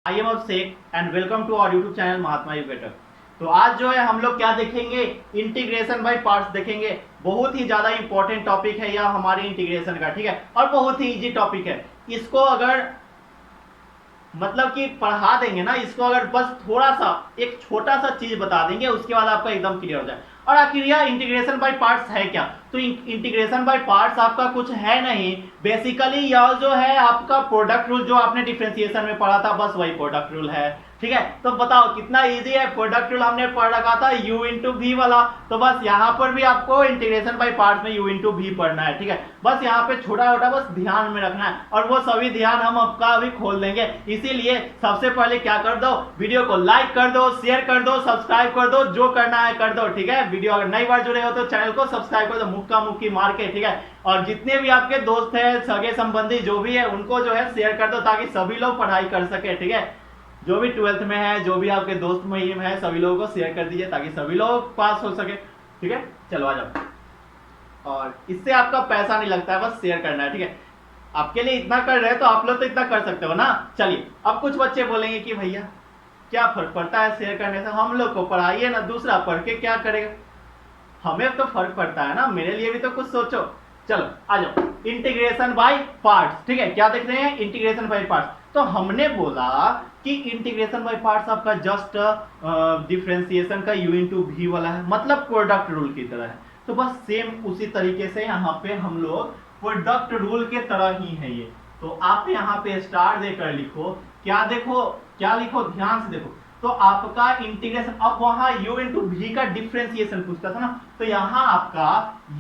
I am Shaikh and welcome to our YouTube channel Mahatma educator. तो आज जो है हम लोग क्या देखेंगे, इंटीग्रेशन बाय पार्ट्स देखेंगे। बहुत ही ज्यादा इंपॉर्टेंट टॉपिक है यह हमारे इंटीग्रेशन का, ठीक है, और बहुत ही इजी टॉपिक है। इसको अगर मतलब कि पढ़ा देंगे ना, इसको अगर बस थोड़ा सा एक छोटा सा चीज बता देंगे उसके बाद आपका एकदम क्लियर हो जाए। और आखिर यह इंटीग्रेशन बाय पार्ट्स है क्या? तो इंटीग्रेशन बाय पार्ट्स आपका कुछ है नहीं, बेसिकली यह जो है आपका प्रोडक्ट रूल जो आपने डिफरेंशिएशन में पढ़ा था, बस वही प्रोडक्ट रूल है, ठीक है। तो बताओ कितना इजी है। प्रोडक्ट रूल हमने पढ़ रखा था u इंटू वी वाला, तो बस यहाँ पर भी आपको इंटीग्रेशन बाय पार्ट्स में u इंटू वी पढ़ना है, ठीक है। बस यहाँ पे छोटा छोटा बस ध्यान में रखना है, और वो सभी ध्यान हम आपका अभी खोल देंगे। इसीलिए सबसे पहले क्या कर दो, वीडियो को लाइक कर दो, शेयर कर दो, सब्सक्राइब कर दो, जो करना है कर दो, ठीक है। वीडियो अगर नई बार जुड़े हो तो चैनल को सब्सक्राइब कर दो, मुक्का मुक्की मार के, ठीक है। और जितने भी आपके दोस्त हैं, सगे संबंधी जो भी है, उनको जो है शेयर कर दो ताकि सभी लोग पढ़ाई कर सके, ठीक है। जो भी 12th में है, जो भी आपके दोस्त में है, सभी लोगों को शेयर कर दीजिए ताकि सभी लोग पास हो सके, ठीक है। चलो आ जाओ। और इससे आपका पैसा नहीं लगता है, बस शेयर करना है, ठीक है। आपके लिए इतना कर रहे हैं तो आप लोग तो इतना कर सकते हो ना। चलिए, अब कुछ बच्चे बोलेंगे कि भैया क्या फर्क पड़ता है शेयर करने से, हम लोग को पढ़ाइए ना, दूसरा पढ़ के क्या करेगा। हमें तो फर्क पड़ता है ना, मेरे लिए भी तो कुछ सोचो। चलो आ जाओ, इंटीग्रेशन बाय पार्ट्स, ठीक है। क्या देख रहे हैं, इंटीग्रेशन बाय पार्ट्स। तो हमने बोला कि इंटीग्रेशन बाय पार्ट्स आपका जस्ट डिफरेंशिएशन का u इंटू वी वाला है, मतलब प्रोडक्ट रूल की तरह है। तो बस सेम उसी तरीके से यहाँ पे हम लोग प्रोडक्ट रूल के तरह ही है ये। तो आप यहाँ पे स्टार देकर लिखो, क्या देखो, क्या लिखो, ध्यान से देखो। तो आपका इंटीग्रेशन, अब वहां u इंटू वी का डिफरेंशिएशन पूछता था ना, तो यहां आपका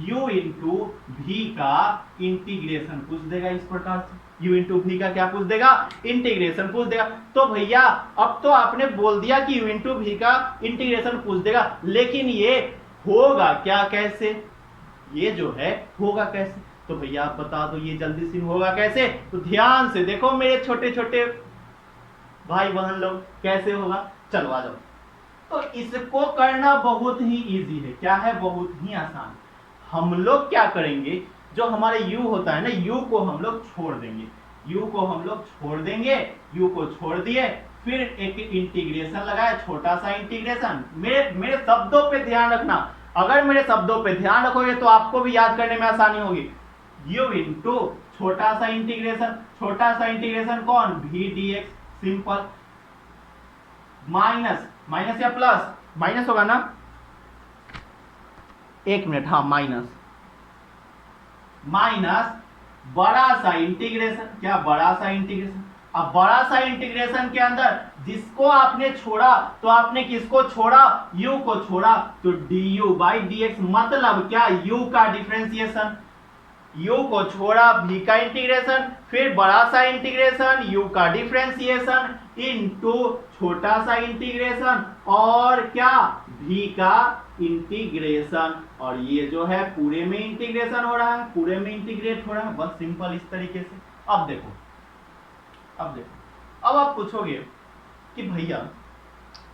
u इंटू वी का इंटीग्रेशन पूछ देगा इस प्रकार से। u इंटू वी का क्या पूछ देगा, इंटीग्रेशन पूछ देगा। तो भैया अब तो आपने बोल दिया कि u इंटू वी का इंटीग्रेशन पूछ देगा, लेकिन ये होगा क्या, कैसे, ये जो है होगा कैसे? तो भैया आप बता दो ये जल्दी से होगा कैसे। तो ध्यान से देखो मेरे छोटे छोटे भाई बहन लोग, कैसे होगा, चलो आ जाओ। तो इसको करना बहुत ही इजी है। क्या है, बहुत ही आसान। हम लोग क्या करेंगे, जो हमारे u होता है ना, u को हम लोग छोड़ देंगे, u को हम लोग छोड़ देंगे, u को छोड़ दिए, फिर एक इंटीग्रेशन लगाए, छोटा सा इंटीग्रेशन। मेरे शब्दों पे ध्यान रखना, अगर मेरे शब्दों पे ध्यान रखोगे तो आपको भी याद करने में आसानी होगी। u इंटू छोटा सा इंटीग्रेशन, छोटा सा इंटीग्रेशन कौन, v dx, simple, minus, minus या प्लस, माइनस होगा ना, एक मिनट, हाँ माइनस, माइनस बड़ा सा इंटीग्रेशन, क्या बड़ा सा इंटीग्रेशन। अब बड़ा सा इंटीग्रेशन के अंदर जिसको आपने छोड़ा, तो आपने किसको छोड़ा, u को छोड़ा, तो du बाई dx, मतलब क्या, u का डिफरेंशिएशन, u को छोड़ा, v का इंटीग्रेशन, फिर बड़ा सा इंटीग्रेशन, u का डिफरेंशिएशन इनटू छोटा सा इंटीग्रेशन, और क्या, v का इंटीग्रेशन। और ये जो है पूरे में इंटीग्रेशन हो रहा है, पूरे में इंटीग्रेट हो रहा है, बस सिंपल इस तरीके से। अब देखो, अब देखो, अब आप पूछोगे कि भैया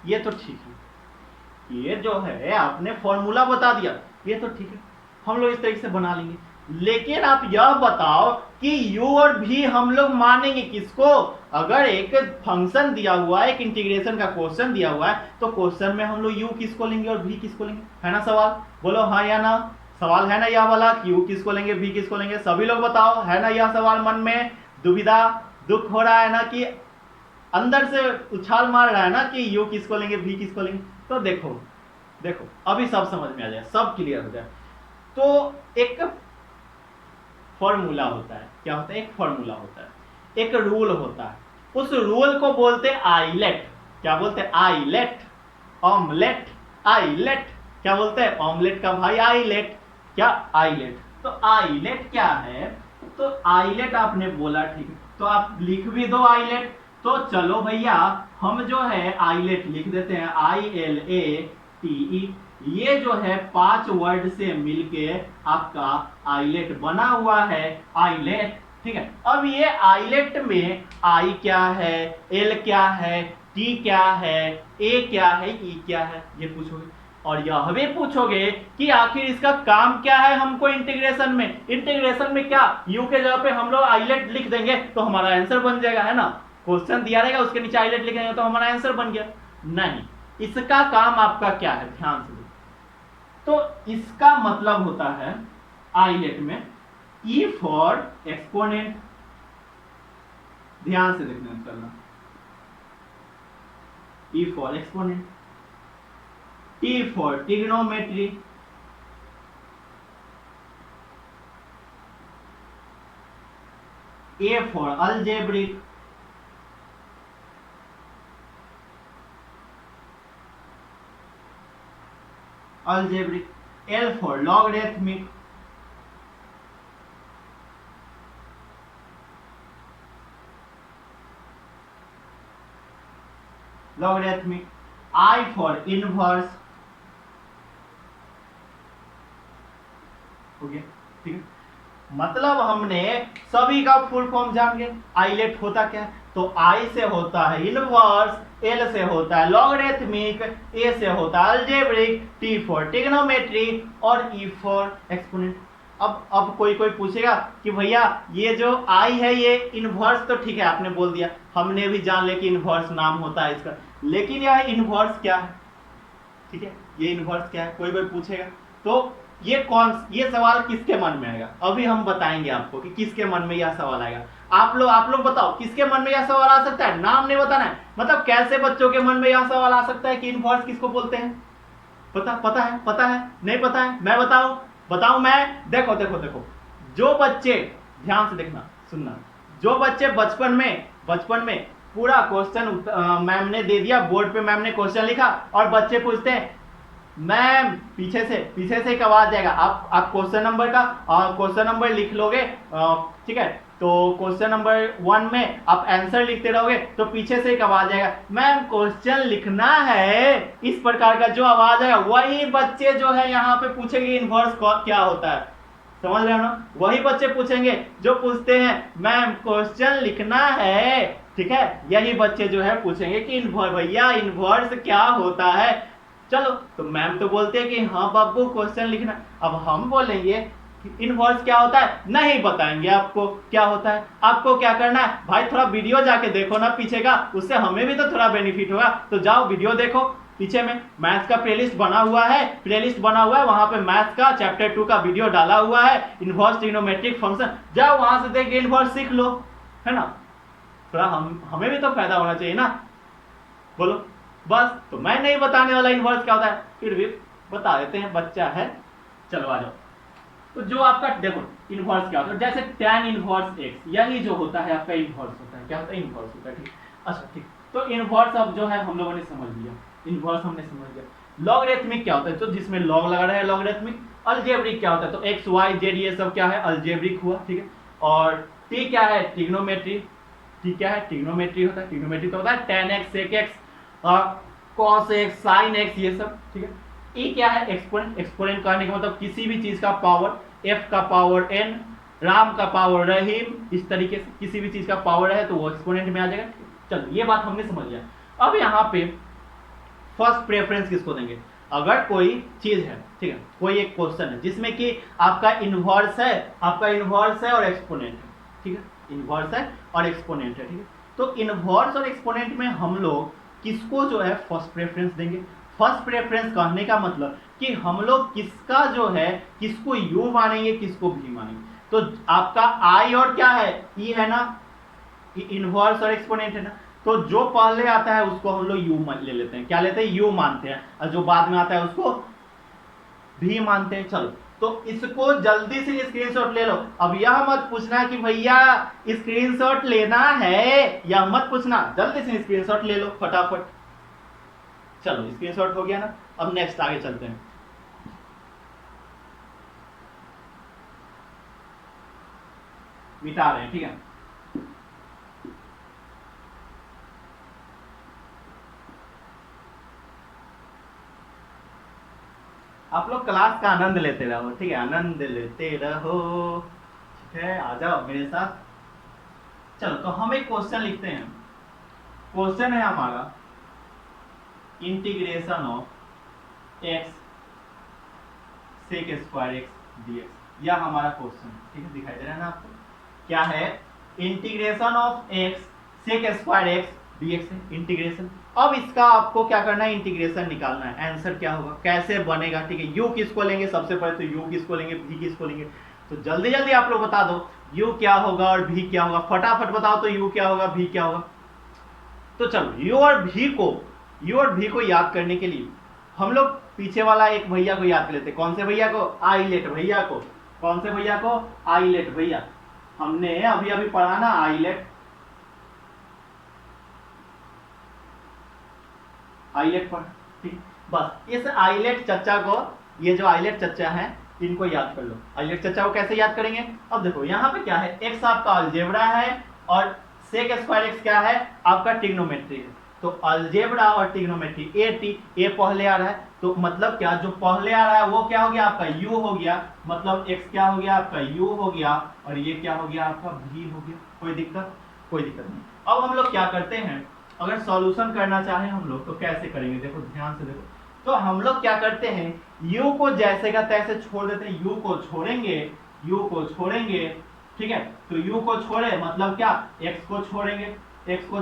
ये तो ठीक है, ये जो है आपने फॉर्मूला बता दिया, ये तो ठीक है, हम लोग इस तरीके से बना लेंगे, लेकिन आप यह बताओ कि u और v हम लोग मानेंगे किसको। अगर एक फंक्शन दिया हुआ है, एक इंटीग्रेशन का क्वेश्चन दिया हुआ है, तो क्वेश्चन में हम लोग u किसको लेंगे और v किसको लेंगे, है ना सवाल, बोलो हाँ या ना। सवाल है ना यह वाला कि u किसको लेंगे, v किसको लेंगे, सभी लोग बताओ, है ना यह सवाल, मन में दुविधा, दुख हो रहा है ना, कि अंदर से उछाल मार रहा है ना कि u किसको लेंगे, v किसको लेंगे। तो देखो देखो अभी सब समझ में आ जाए, सब क्लियर हो जाए। तो एक फॉर्मूला होता है, क्या होता है, एक फॉर्मूला होता है, एक रूल होता है, उस रूल को बोलते हैं आइलेट। क्या बोलते हैं, आइलेट, ऑमलेट, आइलेट, क्या बोलते हैं, ऑमलेट का भाई आइलेट, क्या आइलेट। तो आइलेट क्या है, तो आइलेट आपने बोला, ठीक है, तो आप लिख भी दो आइलेट। तो चलो भैया हम जो है आइलेट लिख देते हैं, ILATE। ये जो है 5 वर्ड से मिलके आपका आइलेट बना हुआ है, आइलेट, ठीक है। अब ये आइलेट में आई क्या है, एल क्या है, टी क्या है, ए क्या है, ई क्या है, ये पूछोगे। और यह भी पूछोगे कि आखिर इसका काम क्या है हमको इंटीग्रेशन में। इंटीग्रेशन में क्या, यू के जगह पे हम लोग आइलेट लिख देंगे तो हमारा आंसर बन जाएगा, है ना। क्वेश्चन दिया रहेगा उसके नीचे आईलेट लिखेंगे तो हमारा आंसर बन गया। नहीं, इसका काम आपका क्या है, ध्यान से देखो। तो इसका मतलब होता है आईलेट में ई फॉर एक्सपोनेंट, ध्यान से देखना करना, E for exponent, T for trigonometry, A for algebraic, L for logarithmic, I for inverse, हो गया, ठीक है। मतलब हमने सभी का फुल फॉर्म जान गए। आईलेट होता क्या है, तो आई से होता है इनवर्स, एल से होता है लॉगरिथमिक, ए से होता है अलजेब्रिक, टी फॉर ट्रिग्नोमेट्री और ई फॉर एक्सपोनेंट। अब कोई पूछेगा कि भैया ये जो आई है ये इनवर्स, तो ठीक है आपने बोल दिया, हमने भी जान लिया कि इनवर्स नाम होता है इसका, लेकिन यह इनवर्स क्या है, ठीक है, ये इनवर्स क्या है, कोई पूछेगा तो ये सवाल किसके मन में आएगा, अभी हम बताएंगे आपको कि किसके मन में यह सवाल आएगा। आप लोग बताओ किसके मन में यह सवाल आ सकता है, नाम नहीं बताना है, मतलब कैसे बच्चों के मन में यह सवाल आ सकता है कि इनवर्स किसको बोलते हैं, पता है नहीं पता है, मैं बताऊं मैं, देखो जो बच्चे, ध्यान से देखना सुनना, जो बच्चे बचपन में पूरा क्वेश्चन मैम ने दे दिया बोर्ड पे, मैम ने क्वेश्चन लिखा और बच्चे पूछते हैं मैम पीछे से एक आवाज आएगा, आप क्वेश्चन नंबर लिख लोगे, ठीक है, तो क्वेश्चन नंबर 1 में आप आंसर लिखते रहोगे तो पीछे से एक आवाज आएगा मैम क्वेश्चन लिखना है, इस प्रकार का जो आवाज आएगा वही बच्चे जो है यहाँ पे पूछेंगे इनवर्स क्या होता है, समझ रहे हो ना, वही बच्चे पूछेंगे जो पूछते हैं मैम क्वेश्चन लिखना है, ठीक है, यही बच्चे जो है पूछेंगे कि भैया इनवर्स क्या होता है। चलो तो मैम तो बोलते हैं कि हाँ बाबू क्वेश्चन लिखना, अब हम बोलेंगे इनवर्स क्या होता है, नहीं बताएंगे आपको क्या होता है। आपको क्या करना है भाई, थोड़ा वीडियो जाके देखो ना पीछे का, उससे हमें भी तो थोड़ा बेनिफिट होगा, तो जाओ वीडियो देखो, पीछे में मैथ्स का प्लेलिस्ट बना हुआ है, वहां पे मैथ्स का चैप्टर 2 का वीडियो डाला हुआ है, इनवर्स ट्रिग्नोमेट्रिक फंक्शन, जाओ वहां से देख के इनवर्स सीख लो, है ना, थोड़ा हमें भी तो फायदा होना चाहिए ना, बोलो। बस तो मैं नहीं बताने वाला इनवर्स क्या होता है, फिर भी बता देते हैं, बच्चा है, चलो आ जाओ। तो जो आपका देखो इनवर्स क्या होता है, जैसे tan इनवर्स x, यही जो होता है आपका इनवर्स होता है, क्या होता है इनवर्स होता है, ठीक, अच्छा ठीक, तो इनवर्स अब जो है हम लोगों ने समझ लिया, इनवर्स हमने समझ लिया। लॉगरिथमिक क्या होता है, तो जिसमें लॉग लगा रहा है लॉगरिथमिक। अलजेब्रिक क्या होता है, तो x y z ये सब क्या है अलजेब्रिक हुआ, ठीक है। और t क्या है ट्रिग्नोमेट्री, t क्या है ट्रिग्नोमेट्री होता है, ट्रिग्नोमेट्री तो होता है tan x sec x cos x sin x ये सब, ठीक है। e क्या है एक्सपोनेंट कहने का मतलब किसी भी चीज का पावर, f का पावर n, राम का पावर रहीम, इस तरीके से किसी भी चीज का पावर है तो वो एक्सपोनेंट में आ जाएगा। चलो ये बात हमने समझ लिया। अब यहाँ पे फर्स्ट प्रेफरेंस किसको देंगे, अगर कोई चीज है, ठीक है, कोई एक क्वेश्चन है जिसमें कि आपका इनवर्स है और एक्सपोनेंट है, ठीक है, इनवर्स है और एक्सपोनेंट है, ठीक है, तो इनवर्स और एक्सपोनेंट में हम लोग किसको जो है फर्स्ट प्रेफरेंस देंगे। फर्स्ट प्रेफरेंस कहने का मतलब कि हम लोग किसका जो है किसको यू मानेंगे किसको भी मानेंगे। तो आपका आई और क्या है ई है ना, इनवर्स और एक्सपोनेंट है ना, तो जो पहले आता है उसको हम लोग यू ले लेते हैं, क्या लेते हैं यू मानते हैं, और जो बाद में आता है उसको भी मानते हैं। चलो तो इसको जल्दी से स्क्रीनशॉट ले लो। अब यह मत पूछना कि भैया स्क्रीनशॉट लेना है, यह मत पूछना, जल्दी से स्क्रीनशॉट ले लो फटाफट। चलो स्क्रीनशॉट हो गया ना, अब नेक्स्ट आगे चलते हैं। मिटा रहे हैं, ठीक है। आप लोग क्लास का आनंद लेते रहो, ठीक है, आनंद लेते रहो, ठीक है, आ जाओ मेरे साथ। चलो तो हम एक क्वेश्चन लिखते हैं। क्वेश्चन है हमारा integration of x sec square x dx, यह हमारा क्वेश्चन, ठीक है, दिखाई दे रहा है ना आपको, क्या है integration of x sec square x dx है इंटीग्रेशन। अब इसका आपको क्या करना है, इंटीग्रेशन निकालना है। आंसर क्या होगा, कैसे बनेगा, ठीक है। u किसको लेंगे, सबसे पहले तो u किसको लेंगे, v किसको लेंगे। तो जल्दी जल्दी आप लोग बता दो u क्या होगा और v क्या होगा, फटाफट बताओ तो u क्या होगा v क्या होगा। तो चलो u और v को याद करने के लिए हम लोग पीछे वाला एक भैया को याद कर लेते। कौन से भैया को, आइलेट भैया को। कौन से भैया को, आइलेट भैया। हमने अभी अभी पढ़ा ना आइलेट, आइलेट पढ़, ठीक। बस इस आइलेट चच्चा को, ये जो आइलेट चच्चा है इनको याद कर लो। आइलेट चच्चा को कैसे याद करेंगे, अब देखो यहाँ पे क्या है, एक्स आपका अलजेब्रा है और सेक स्क्वायर एक्स क्या है, आपका ट्रिग्नोमेट्री है। तो अलजेब्रा और ट्रिग्नोमेट्री ए पहले आ रहा है, तो मतलब क्या, जो पहले आ रहा है वो क्या हो गया आपका u हो गया, मतलब x क्या हो गया आपका u हो गया, और ये क्या हो गया आपका v हो गया। कोई दिक्कत, कोई दिक्कत नहीं। अब हम लोग क्या करते हैं, अगर सॉल्यूशन करना चाहें हम लोग तो कैसे करेंगे, देखो ध्यान से देखो। तो हम लोग क्या करते हैं, u को जैसे का तैसे छोड़ देते हैं, u को छोड़ेंगे, ठीक है। तो u को छोड़े मतलब क्या, x को छोड़ेंगे, x को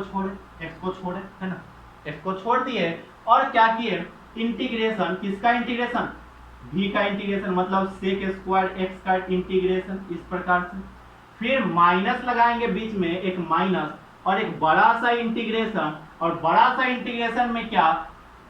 छोड़े, है ना, x को छोड़ दिए और क्या किए, इंटीग्रेशन, किसका इंटीग्रेशन, v का इंटीग्रेशन, मतलब सेक स्क्वायर x का इंटीग्रेशन, इस प्रकार से। फिर माइनस लगाएंगे बीच में, एक माइनस और एक बड़ा सा इंटीग्रेशन, और बड़ा सा इंटीग्रेशन में क्या,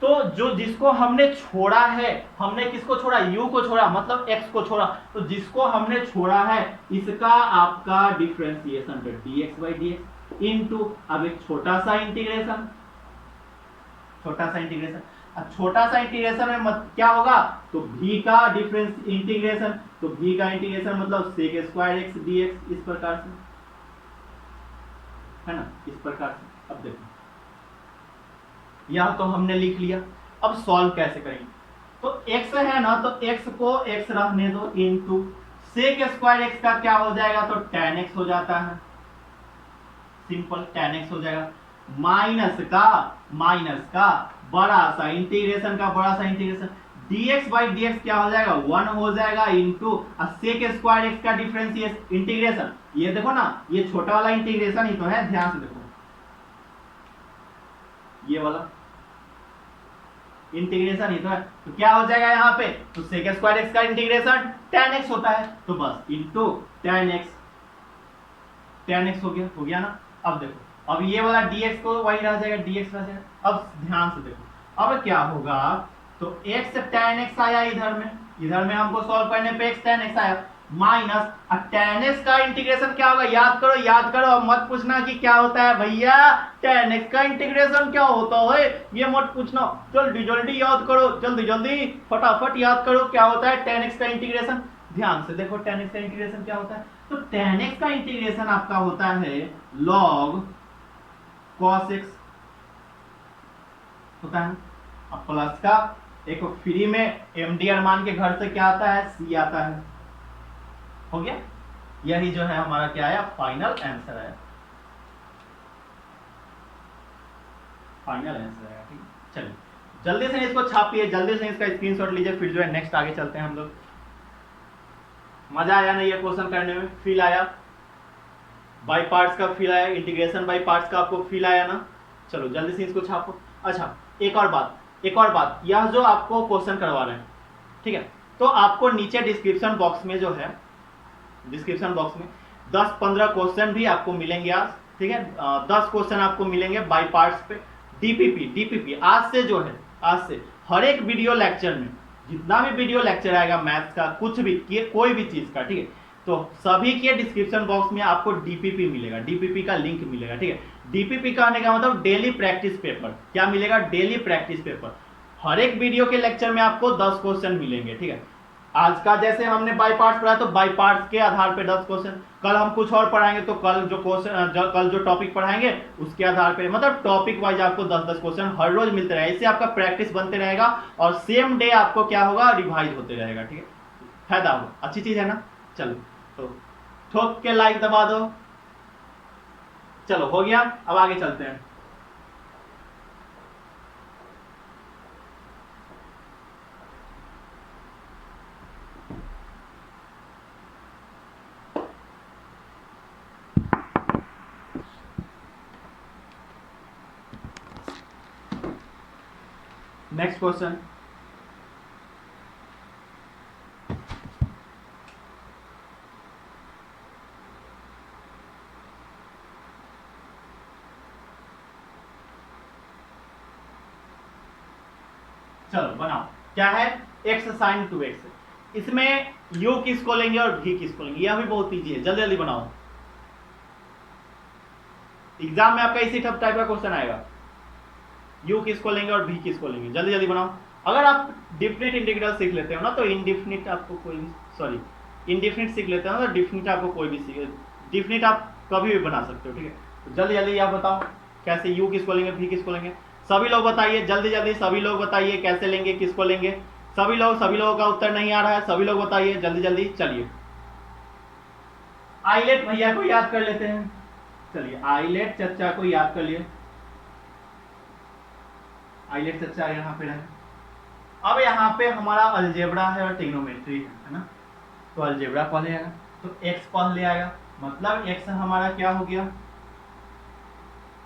तो जो जिसको हमने छोड़ा है, हमने किसको छोड़ा, u को छोड़ा, मतलब x को छोड़ा, तो जिसको हमने छोड़ा है इसका आपका डिफरेंशिएशन dx/dx इनटू, अब एक छोटा सा इंटीग्रेशन, अब छोटा सा इंटीग्रेशन में क्या होगा, तो v का डिफरेंस इंटीग्रेशन, तो v का इंटीग्रेशन मतलब सेक स्क्वायर एक्स dx, इस प्रकार से, है ना, इस प्रकार से। अब देखो यह तो हमने लिख लिया, अब सॉल्व कैसे करेंगे। तो x है ना, तो x को x रहने दो, इनटू सेक स्क्वायर x का क्या हो जाएगा, तो tan x हो जाता है, सिंपल tan x हो जाएगा, माइनस का बड़ा सा इंटीग्रेशन dx/dx क्या हो जाएगा, 1 हो जाएगा, इनटू सेक स्क्वायर x का डिफरेंशिएशन इंटीग्रेशन, ये देखो ना, ये छोटा वाला इंटीग्रेशन ही तो है, ध्यान से देखो, ये वाला इंटीग्रेशन ही तो है। तो क्या हो जाएगा यहाँ पे, तो सेक स्क्वायर एक्स का इंटीग्रेशन tan x होता है, तो बस इनटू tan x हो गया ना। अब देखो, अब ये वाला dx को वही रह जाएगा, dx रह जाएगा। अब ध्यान से देखो, अब क्या होगा, तो x tan x आया इधर में हमको सॉल्व करने पे x tan x आया, माइनस tan x का इंटीग्रेशन क्या होगा, याद करो, अब मत पूछना कि क्या होता है भैया, tan x का इंटीग्रेशन क्या होता है, ये मत पूछना, जल्दी याद करो, जल्दी फटाफट याद करो क्या होता है tan x का इंटीग्रेशन। ध्यान से देखो tan x का इंटीग्रेशन क्या होता है, तो tan x का इंटीग्रेशन आपका होता है log cos x होता है, अब प्लस का एक फ्री में MD अरमान के घर से क्या आता है, C आता है, हो गया। यही जो है हमारा क्या आया, फाइनल आंसर है, फाइनल आंसर है, ठीक। चलिए जल्दी से इसको छापिए, जल्दी से इसका स्क्रीनशॉट लीजिए, फिर जो है नेक्स्ट आगे चलते हैं हम लोग। मजा आया ना ये क्वेश्चन करने में, फील आया, बाय पार्ट्स का फील आया, इंटीग्रेशन बाय पार्ट्स का आपको फील आया ना। चलो जल्दी से इसको छापो। अच्छा एक और बात, यह जो आपको क्वेश्चन करवा रहे हैं, ठीक है, तो आपको नीचे डिस्क्रिप्शन बॉक्स में जो है, डिस्क्रिप्शन बॉक्स में 10-15 क्वेश्चन भी आपको मिलेंगे आज, ठीक है, 10 क्वेश्चन आपको मिलेंगे बाय पार्ट्स पे, डीपीपी आज से हर एक वीडियो लेक्चर में, जितना भी वीडियो लेक्चर आएगा मैथ्स का, कुछ भी कोई भी चीज का, ठीक है, तो सभी के डिस्क्रिप्शन बॉक्स में आपको डीपीपी मिलेगा, डीपीपी का लिंक मिलेगा, ठीक है। डीपीपी कहने का मतलब डेली प्रैक्टिस पेपर, क्या मिलेगा, डेली प्रैक्टिस पेपर। हर एक वीडियो के लेक्चर में आपको 10 क्वेश्चन मिलेंगे, ठीक है। आज का जैसे हमने बाय पार्ट्स पढ़ा, तो बाय पार्ट्स के आधार पे 10 क्वेश्चन, कल हम कुछ और पढ़ाएंगे, तो कल जो टॉपिक पढ़ाएंगे उसके आधार पे, मतलब टॉपिक वाइज आपको 10-10 क्वेश्चन हर रोज मिलते रहेगा, इससे आपका प्रैक्टिस बनते रहेगा और सेम डे आपको क्या होगा, रिवाइज होते रहेगा, ठीक है, फायदा होगा, अच्छी चीज है ना। चलो तो ठोक के लाइक दबा दो, चलो हो गया, अब आगे चलते हैं। नेक्स्ट क्वेश्चन, चलो बनाओ। क्या है, x sin 2x, इसमें u किसको लेंगे और v किसको लेंगे, यह भी बहुत इजी है, जल्दी जल्दी बनाओ। एग्जाम में आपका इसी टाइप का क्वेश्चन आएगा, u किसको लेंगे और v किसको लेंगे, जल्दी जल्दी बनाओ। अगर आप डिफिनिट इंटीग्रल सीख लेते हो ना तो इनडिफिनिट आपको कोई भी, सॉरी इनडिफिनिट सीख लेते हो ना तो डिफिनिट आपको कोई भी सीखे, डिफिनिट आप कभी भी बना सकते हो, ठीक है। तो जल्दी जल्दी आप बताओ कैसे, u किसको लेंगे, v किसको लेंगे, सभी लोग बताइए जल्दी जल्दी, सभी लोग बताइए कैसे लेंगे, किसको लेंगे, सभी लोगों का उत्तर नहीं आ रहा है, सभी लोग बताइए जल्दी जल्दी। चलिए आइलेट भैया को याद कर लेते हैं, चलिए आइलेट चच्चा को याद कर लिए, आइलेट चच्चा यहाँ पे रहे। अब यहाँ पे हमारा अलजेब्रा है और ट्रिग्नोमेट्री है ना, तो अलजेब्रा पहले आएगा तो x पहले आएगा, मतलब x हमारा क्या हो गया,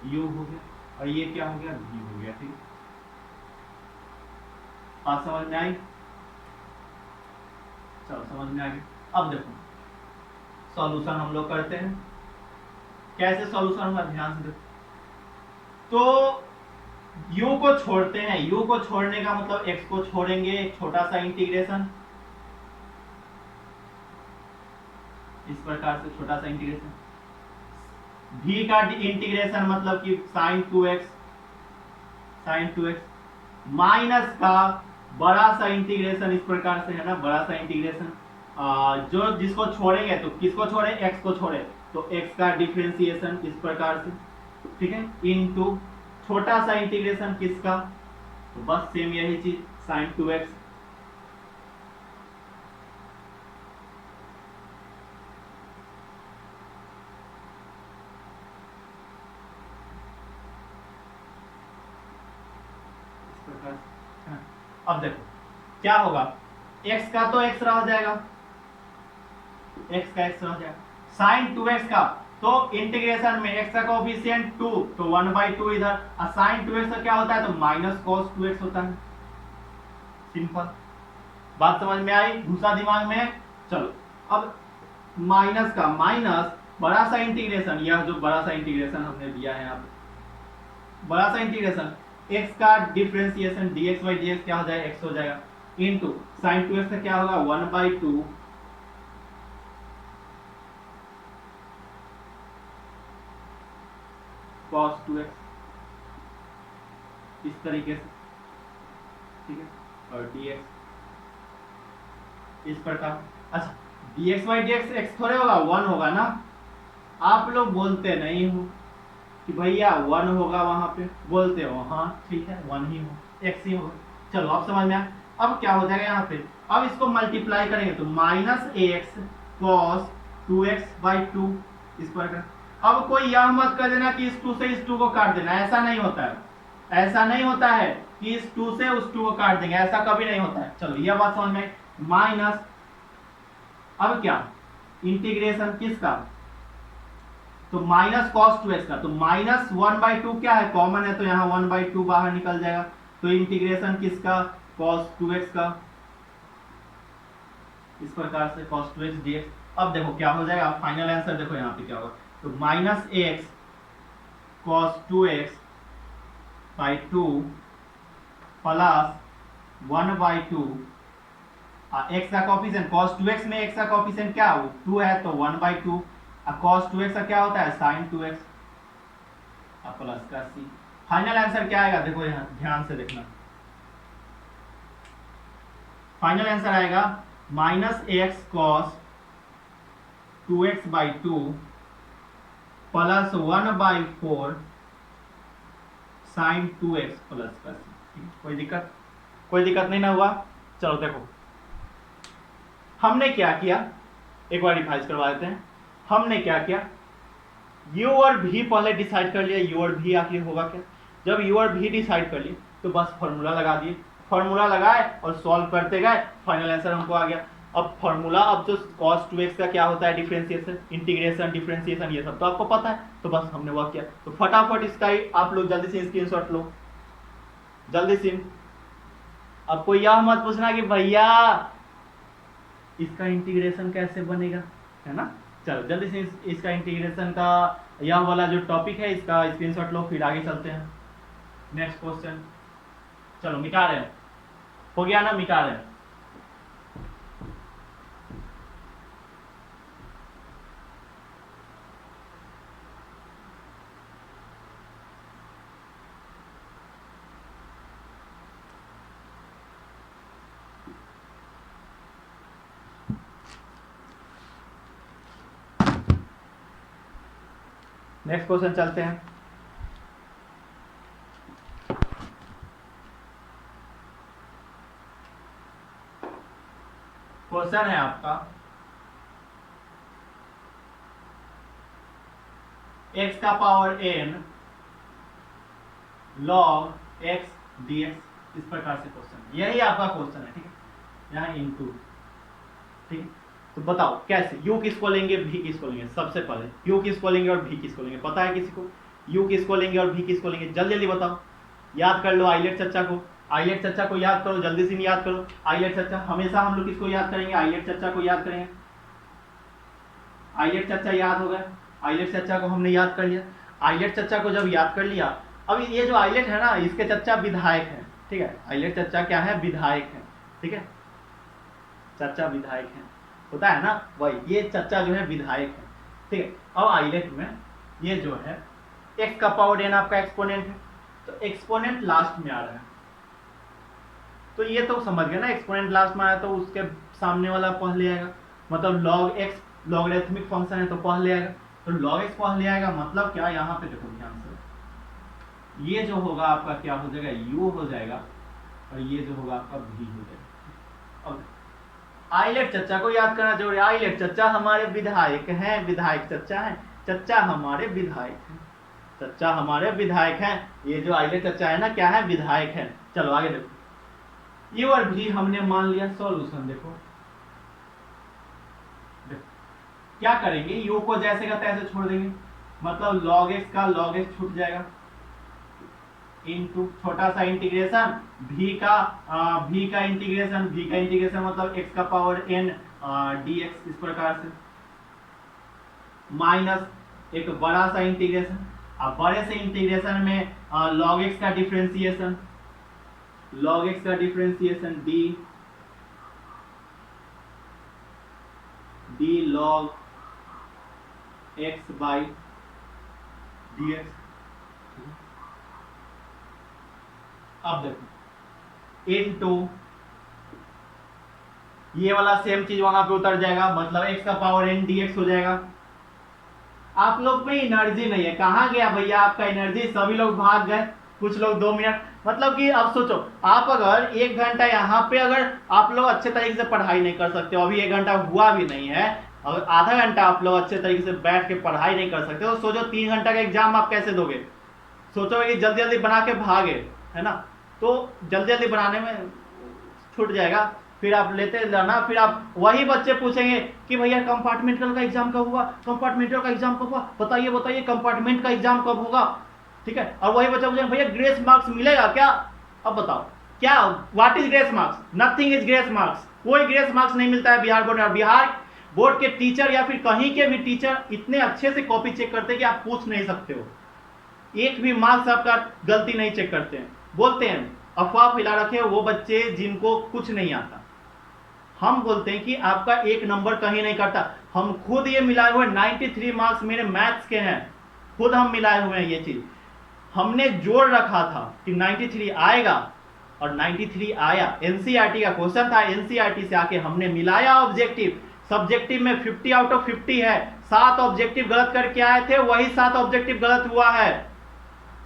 u हो गया, और ये क्या हो गया, v हो गया, ठीक है। बात समझ में आई, चलो समझ में आ गया। अब देखो सॉल्यूशन हम लोग करते हैं, कैसे सॉल्यूशन होगा ध्यान से देखो। तो u को छोड़ते हैं, u को छोड़ने का मतलब x को छोड़ेंगे, एक छोटा सा इंटीग्रेशन इस प्रकार से, छोटा सा इंटीग्रेशन, v का इंटीग्रेशन मतलब कि sin 2x माइनस का बड़ा सा इंटीग्रेशन इस प्रकार से है ना, बड़ा सा इंटीग्रेशन, जो जिसको छोड़ेंगे तो किसको छोड़े, x को छोड़े तो x का डिफरेंशिएशन इस प्रकार से, ठीक है, इनटू छोटा सा इंटीग्रेशन किसका, तो बस सेम यही चीज sin 2x, इस प्रकार से। अब देखो क्या होगा, x का तो x रह जाएगा, x का x रह जाएगा, sin 2x का तो इंटीग्रेशन में x का कोएफिशिएंट 2 तो 1/2 इधर, और sin 2x का क्या होता है तो माइनस cos 2x होता है, सिंपल बात समझ में आई, घुसा दिमाग में। चलो अब माइनस का माइनस बड़ा सा इंटीग्रेशन, यह जो बड़ा सा इंटीग्रेशन हमने दिया है यहाँ पे, बड़ा सा इंटीग्रेशन x का डिफरेंशिएशन dx/dx क्या हो जाएगा, x हो जाएगा, इनटू sin 2x का क्या होगा 1/2 cos 2x, इस तरीके से, ठीक है, और dx इस प्रकार। अच्छा dx/dx x थोड़े होगा, 1 होगा ना, आप लोग बोलते नहीं हो कि भैया 1 होगा, वहां पे बोलते हो हाँ ठीक है 1 ही हो, x ही होगा। चलो अब समझ में आया। अब क्या हो जाएगा यहाँ पे, अब इसको मल्टीप्लाई करेंगे तो -ax cos 2x/2 इस प्रकार। अब कोई यह मत कर देना कि इस 2 से इस 2 को काट देना, ऐसा नहीं होता है, ऐसा नहीं होता है कि इस 2 से उस 2 को काट देंगे, ऐसा कभी नहीं होता है। चलो यह बात समझ में, माइनस, अब क्या इंटीग्रेशन किसका, तो माइनस cos 2x का, तो -1/2 क्या है, कॉमन है तो यहाँ 1/2 बाहर निकल जाएगा, तो इंटीग्रेशन किसका cos 2x का, इस प्रकार से cos 2x dx। अब देखो क्या हो जाएगा, फाइनल आंसर देखो यहाँ पे क्या होगा, तो -ax cos 2x/2 plus 1/2, x का कोएफिशिएंट cos 2x में x का कोएफिशिएंट क्या 2 है तो 1/2, cos 2x का क्या होता है sin 2x, प्लस का c। फाइनल आंसर क्या आएगा, देखो यहाँ ध्यान से देखना, फाइनल आंसर आएगा -ax cos 2x/2 plus 1/4 sin 2x plus का c। कोई दिक्कत नहीं ना हुआ। चलो देखो हमने क्या किया, एक बार रिवाइज करवा देते हैं। हमने क्या किया, u और v पहले डिसाइड कर लिया, u और v आखिर होगा क्या। जब u और v डिसाइड कर लिए तो बस फॉर्मूला लगा दिए, फॉर्मूला लगाए और सॉल्व करते गए, फाइनल आंसर हमको आ गया। अब फॉर्मूला, अब जो cos 2x का क्या होता है डिफरेंशिएशन, इंटीग्रेशन, डिफरेंशिएशन, ये सब तो आपको पता है, तो बस हमने वह किया। तो फटाफट इसका ही आप लोग जल्दी से स्क्रीनशॉट लो, जल्दी से अब कोई यह मत पूछना कि भैया इसका इंटीग्रेशन कैसे बनेगा, है ना। चलो जल्दी से इसका इंटीग्रेशन का यह वाला जो टॉपिक है इसका स्क्रीनशॉट लो, फिर आगे चलते हैं। नेक्स्ट क्वेश्चन, चलो मिटा रहे हैं, हो गया ना, मिटा रहे हैं। नेक्स्ट क्वेश्चन चलते हैं। क्वेश्चन है आपका x का power n log x dx, इस प्रकार से क्वेश्चन, यही आपका क्वेश्चन है, ठीक है, यहाँ इनटू, ठीक है। तो बताओ कैसे, u किसको लेंगे, v किसको लेंगे। सबसे पहले u किसको लेंगे और v किसको लेंगे, पता है किसी को, u किसको लेंगे और v किसको लेंगे, जल्दी जल्दी बताओ, याद कर लो आइलेट चच्चा को, आइलेट चच्चा को याद करो, जल्दी से याद करो। आइलेट चच्चा हमेशा हम लोग किसको याद करेंगे, आइलेट चच्चा को याद करेंगे। आइलेट चच्चा याद हो गया, आइलेट चच्चा को हमने याद कर लिया। आइलेट चच्चा को जब याद कर लिया, अब ये जो आइलेट है ना, इसके चच्चा विधायक है, ठीक है। आइलेट चच्चा क्या है, विधायक है, ठीक है, चच्चा विधायक है, होता है ना वही, ये चच्चा जो है विधायक है, ठीक है। अब आइलेट में ये जो है x का पावर n आपका एक्सपोनेंट है, तो एक्सपोनेंट लास्ट में आ रहा है, तो ये तो समझ गए ना, एक्सपोनेंट लास्ट में आया तो उसके सामने वाला पहले आएगा, मतलब log x लॉगरिथमिक फंक्शन है तो पहले आएगा, तो log x पहले आएगा, मतलब क्या, यहाँ पे देखो ध्यान से, ये जो होगा आपका क्या हो जाएगा, u हो जाएगा, और ये जो होगा आपका v हो जाएगा। अब आइलेट चच्चा को याद करना जरूरी, आइलेट चच्चा हमारे विधायक हैं, विधायक चच्चा हैं, चच्चा हमारे विधायक हैं, चच्चा हमारे विधायक हैं, ये जो आइलेट चच्चा है ना क्या है, विधायक है। चलो आगे देखो, ये और भी हमने मान लिया। सॉल्यूशन देखो क्या करेंगे, यू को जैसे का तैसे छोड़ देंगे, मतलब log x का log x छूट जाएगा, इनटू छोटा सा इंटीग्रेशन v का इंटीग्रेशन मतलब x का पावर n dx, इस प्रकार से, माइनस एक बड़ा सा इंटीग्रेशन, अब बड़े से इंटीग्रेशन में log x का differentiation, d log x by dx। अब देखो इनटू ये वाला सेम चीज वहां पे उतर जाएगा, मतलब x का पावर n dx हो जाएगा। आप लोग में एनर्जी नहीं है, कहाँ गया भैया आपका एनर्जी, सभी लोग भाग गए, कुछ लोग 2 मिनट, मतलब कि अब सोचो आप अगर 1 घंटा यहाँ पे अगर आप लोग अच्छे तरीके से पढ़ाई नहीं कर सकते हो, अभी 1 घंटा हुआ भी नहीं है, अगर आधा घंटा आप लोग अच्छे तरीके से बैठ के पढ़ाई नहीं कर सकते हो, तो सोचो 3 घंटा का एग्जाम आप कैसे दोगे। सोचोगे कि जल्दी जल्दी बना के भागे, है ना, तो जल्दी जल्दी बनाने में छूट जाएगा, फिर आप लेते जाना, फिर आप वही बच्चे पूछेंगे कि भैया कंपार्टमेंटल का एग्जाम कब होगा, कंपार्टमेंटल का एग्जाम कब होगा, बताइए बताइए कंपार्टमेंट का एग्जाम कब होगा, ठीक है। और वही बच्चा पूछेंगे भैया ग्रेस मार्क्स मिलेगा क्या, अब बताओ क्या, what is grace marks, nothing is grace marks, कोई ग्रेस मार्क्स नहीं मिलता है बिहार बोर्ड में। बिहार बोर्ड के टीचर या फिर कहीं के भी टीचर इतने अच्छे से कॉपी चेक करते हैं कि आप पूछ नहीं सकते हो, एक भी मार्क्स आपका गलती नहीं चेक करते हैं, बोलते हैं अफवाह फैला रखे वो बच्चे जिनको कुछ नहीं आता। हम बोलते हैं कि आपका 1 नंबर कहीं नहीं कटता, हम खुद ये मिलाए हुए 93 मार्क्स मेरे मैथ्स के हैं, खुद हम मिलाए हुए हैं, ये चीज हमने जोड़ रखा था कि 93 आएगा और 93 आया। एनसीईआरटी का क्वेश्चन था, एनसीईआरटी से आके हमने मिलाया ऑब्जेक्टिव, सब्जेक्टिव में 50 आउट ऑफ 50 है, 7 ऑब्जेक्टिव गलत करके आए थे, वही 7 ऑब्जेक्टिव गलत हुआ है,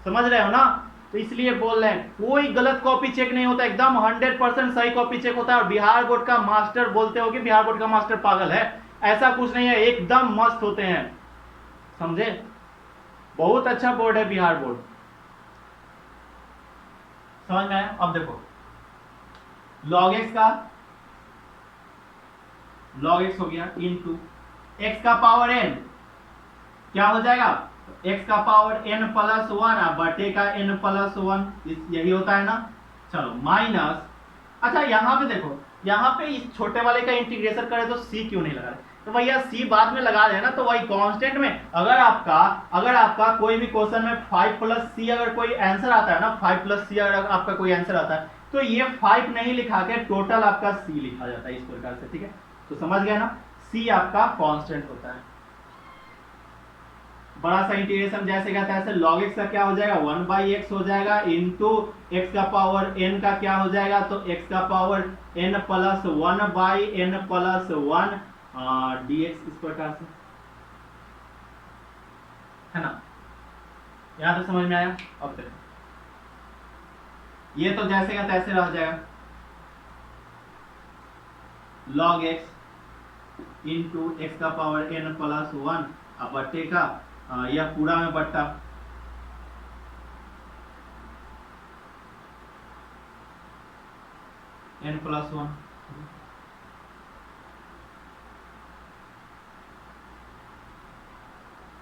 समझ रहे हो ना। तो इसलिए बोल रहे हैं कोई गलत कॉपी चेक नहीं होता, एकदम 100% सही कॉपी चेक होता है। और बिहार बोर्ड का मास्टर बोलते हो कि बिहार बोर्ड का मास्टर पागल है, ऐसा कुछ नहीं है, एकदम मस्त होते हैं, समझे, बहुत अच्छा बोर्ड है बिहार बोर्ड, समझ में आया। अब देखो log x हो गया इनटू x का पावर n क्या हो जाएगा, x का पावर n प्लस 1 बटे का n प्लस 1, यही होता है ना। चलो माइनस अच्छा यहाँ पे देखो, यहाँ पे इस छोटे वाले का इंटीग्रेशन करें तो सी क्यों नहीं लगा रहे? तो भैया सी बाद में लगा देना, तो वही कांस्टेंट में अगर आपका कोई भी क्वेश्चन में 5 प्लस सी अगर कोई आंसर आता है ना, 5 प्लस सी अगर आपका कोई आंसर आता है, तो ये 5 नहीं लिखा के टोटल आपका सी लिखा जाता है इस प्रकार से, ठीक है। तो समझ गया ना, सी आपका कांस्टेंट होता है। बड़ा सा इंटीग्रेशन जैसे कहता है, ऐसे log x का क्या हो जाएगा, 1/x हो जाएगा, इंटू एक्स का पावर n का क्या हो जाएगा, तो x का power n plus 1/n plus 1 dx, इस प्रकार से, है ना। यहां तो समझ में आया। अब देखो ये तो जैसे का तैसे रह जाएगा, log x इंटू एक्स का पावर n प्लस 1 अब बट्टे का यह पूरा में बट्टा n प्लस 1,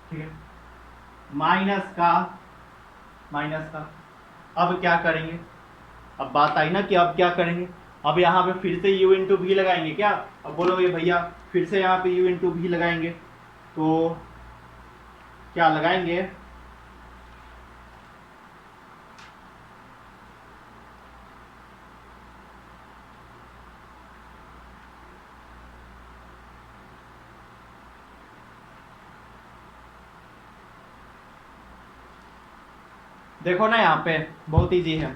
ठीक है, माइनस का अब क्या करेंगे, अब बात आई ना कि अब क्या करेंगे। अब यहाँ पे फिर से u इंटू भी लगाएंगे क्या, अब बोलोगे भैया फिर से यहाँ पे u इंटू भी लगाएंगे, तो क्या लगाएंगे, देखो ना यहाँ पे बहुत इजी है,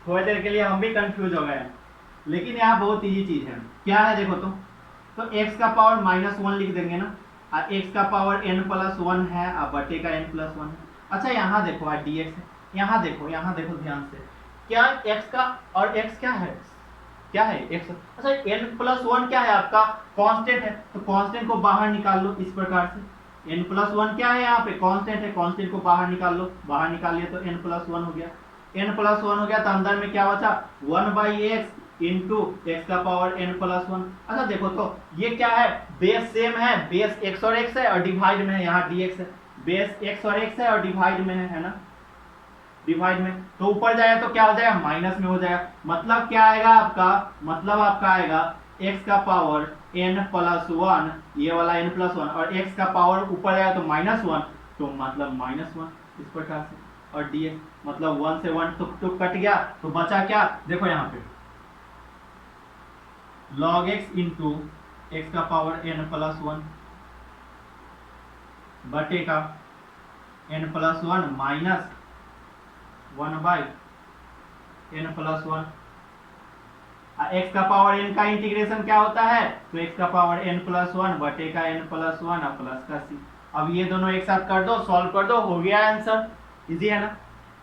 थोड़ी देर के लिए हम भी कंफ्यूज हो गए, लेकिन यहाँ बहुत इजी चीज है। क्या है देखो, तो x का पावर -1 लिख देंगे ना, और x का पावर n प्लस 1 है, और बटे का n प्लस 1 है। अच्छा यहाँ देखो dx है, यहाँ देखो ध्यान से, क्या x का और x क्या है x, अच्छा n प्लस 1 क्या है आपका कांस्टेंट है, तो कांस्टेंट को बाहर निकाल लो इस प्रकार से, n प्लस 1 क्या है यहाँ पे कांस्टेंट है, कांस्टेंट को बाहर निकाल लो, बाहर निकाल लिया तो n प्लस 1 हो गया, n प्लस 1 हो गया, तो अंदर में क्या बचा 1/x इंटू एक्स का पावर n प्लस 1। अच्छा देखो तो ये क्या है, बेस सेम है, बेस x और x है और डिवाइड में है, यहाँ dx है, बेस x और x है और डिवाइड में है ना, डिवाइड में, तो ऊपर जाएगा तो क्या हो जाएगा माइनस में हो जाएगा, मतलब क्या आएगा आपका, मतलब आपका आएगा x का पावर n प्लस 1, ये वाला n प्लस 1, और x का पावर ऊपर जाएगा तो -1, तो मतलब -1 इस प्रकार से, और dx मतलब 1 से 1 तो कट गया, तो बचा क्या, देखो यहाँ पे log x इंटू एक्स का पावर n प्लस 1 बटे का n plus 1 minus 1/n plus 1, x का पावर n का इंटीग्रेशन क्या होता है, तो एक्स का पावर n प्लस 1 बटे का n प्लस 1 और प्लस का c। अब ये दोनों एक साथ कर दो, सॉल्व कर दो, हो गया आंसर। इजी है ना,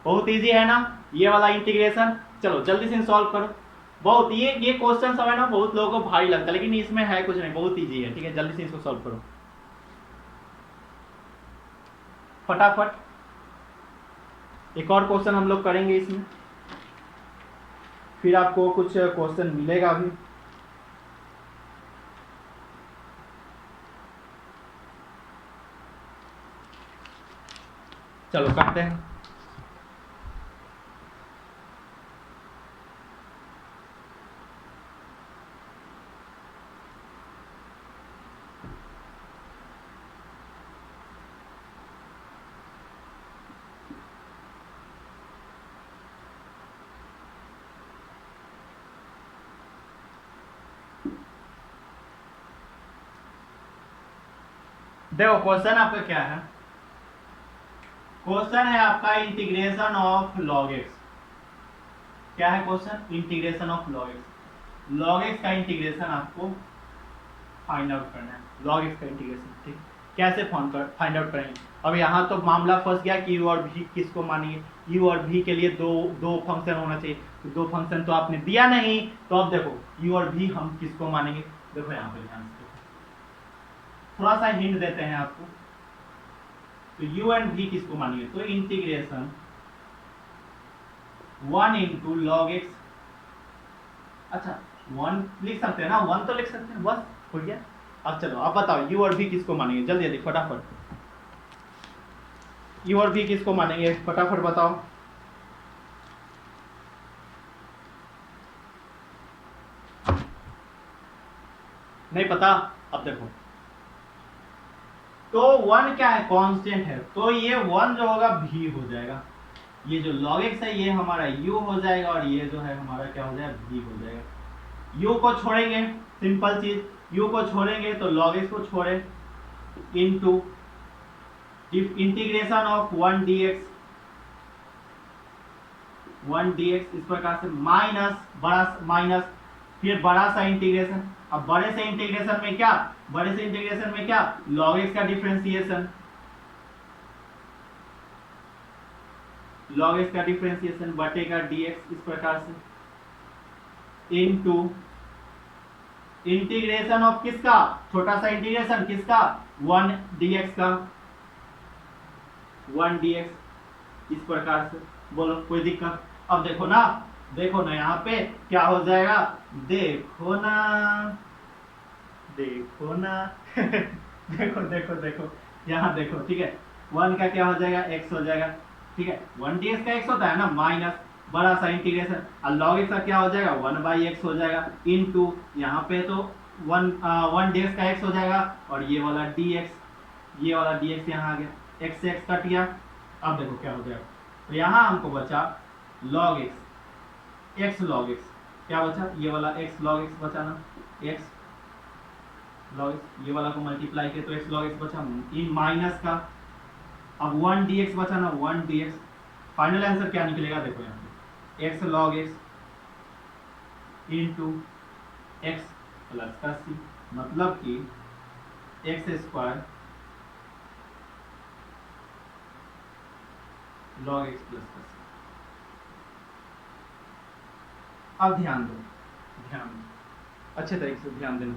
बहुत इजी है ना ये वाला इंटीग्रेशन। चलो जल्दी से सॉल्व करो, बहुत ये क्वेश्चन सब है ना बहुत लोगों को भारी लगता है, लेकिन इसमें है कुछ नहीं, बहुत इजी है, ठीक है, जल्दी से इसको सॉल्व करो फटाफट। एक और क्वेश्चन हम लोग करेंगे इसमें, फिर आपको कुछ क्वेश्चन मिलेगा भी। चलो करते हैं। देखो क्वेश्चन आपका क्या है, क्वेश्चन है आपका इंटीग्रेशन ऑफ log x। क्या है question, integration of log x। log x का इंटीग्रेशन आपको फाइंड आउट करना है, log x का इंटीग्रेशन, ठीक, कैसे फाइंड आउट करेंगे। अब यहाँ तो मामला फंस गया कि u और v किसको मानिए, u और v के लिए दो फंक्शन होना चाहिए, तो दो फंक्शन तो आपने दिया नहीं, तो अब देखो u और v हम किसको मानेंगे। देखो यहाँ पे ध्यान से थोड़ा सा हिंट देते हैं आपको, तो u एंड v किसको मानिए, तो इंटीग्रेशन 1 इंटू लॉग एक्स, अच्छा 1 लिख सकते हैं ना, 1 तो लिख सकते हैं, बस हो गया। अब चलो अब बताओ u और v किसको मानेंगे, जल्दी जल्दी फटाफट, u और v किसको मानेंगे फटाफट बताओ। नहीं पता? अब देखो, तो 1 क्या है, कांस्टेंट है, तो ये 1 जो होगा भी हो जाएगा, ये जो log x है ये हमारा u हो जाएगा, और ये जो है हमारा क्या हो जाएगा, v हो जाएगा। u को छोड़ेंगे, सिंपल चीज, u को छोड़ेंगे तो log x को छोड़े into integration of 1 dx, 1 dx इस प्रकार से, माइनस बड़ा माइनस, फिर बड़ा सा इंटीग्रेशन। अब बड़े से इंटीग्रेशन में क्या, बड़े से इंटीग्रेशन में क्या, log x का डिफरेंशिएशन, log x का डिफरेंशिएशन बटेगा dx इस प्रकार से, इनटू इंटीग्रेशन ऑफ किसका, छोटा सा इंटीग्रेशन किसका, 1 dx का, 1 dx इस प्रकार से। बोलो कोई दिक्कत? अब देखो ना, देखो ना यहाँ पे क्या हो जाएगा, देखो ना, देखो ना देखो देखो देखो, यहाँ देखो, ठीक है, 1 का क्या हो जाएगा, x हो जाएगा, ठीक है, 1 dx का x होता है ना, माइनस बड़ा सा इंटीग्रेशन, और log x का क्या हो जाएगा, 1/x हो जाएगा, इनटू यहाँ पे तो 1 dx का x हो जाएगा, और ये वाला dx, ये वाला dx यहाँ आ गया, x से x कट गया। अब देखो क्या हो जाएगा, तो यहाँ हमको बचा log x log x, क्या बचा, ये वाला x log x बचा ना, x log x, ये वाला को मल्टीप्लाई किया तो x log x बचा, इन माइनस का, अब 1 dx बचा ना, 1 dx, फाइनल आंसर क्या निकलेगा, देखो यहाँ पे x log x into x plus का c, मतलब कि x square log x plus का c। अब ध्यान दो, ध्यान दो, अच्छे तरीके से ध्यान देना।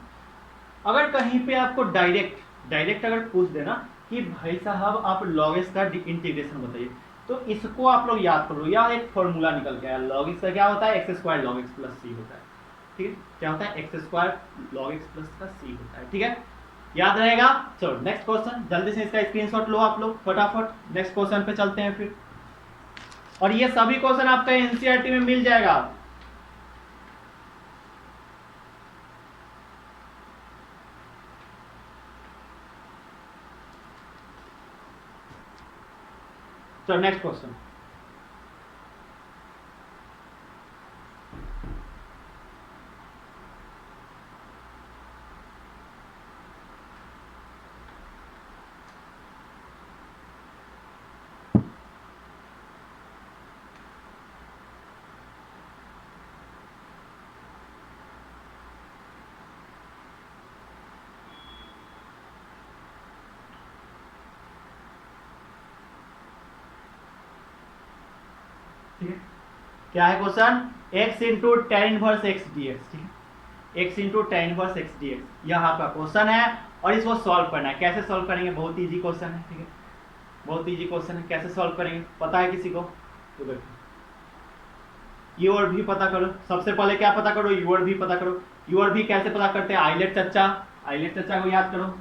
अगर कहीं पे आपको डायरेक्ट अगर पूछ देना कि भाई साहब आप log x का इंटीग्रेशन बताइए, तो इसको आप लोग याद करो, यह एक फॉर्मूला निकल के आया, log x का क्या होता है, x square log x plus c होता है, ठीक है, क्या होता है, x square log x plus का c होता है, ठीक है, याद रहेगा। चलो नेक्स्ट क्वेश्चन, जल्दी से इसका स्क्रीनशॉट लो आप लोग फटाफट, नेक्स्ट क्वेश्चन पे चलते हैं फिर, और ये सभी क्वेश्चन आपका एनसीईआरटी में मिल जाएगा। चलो नेक्स्ट क्वेश्चन, ठीक है, क्या है question, x into tan inverse x D x, ठीक है, x into tan inverse x D x, यह आपका क्वेश्चन है, और इसको सॉल्व करना है। कैसे सॉल्व करेंगे, बहुत इजी क्वेश्चन है, ठीक है, बहुत इजी क्वेश्चन है, कैसे सॉल्व करेंगे पता है किसी को, तो देखो यू और भी पता करो, सबसे पहले क्या पता करो, यू और भी पता करो। यू और भी कैसे पता करते हैं, आइलेट चच्चा, आइलेट चच्चा को याद करो,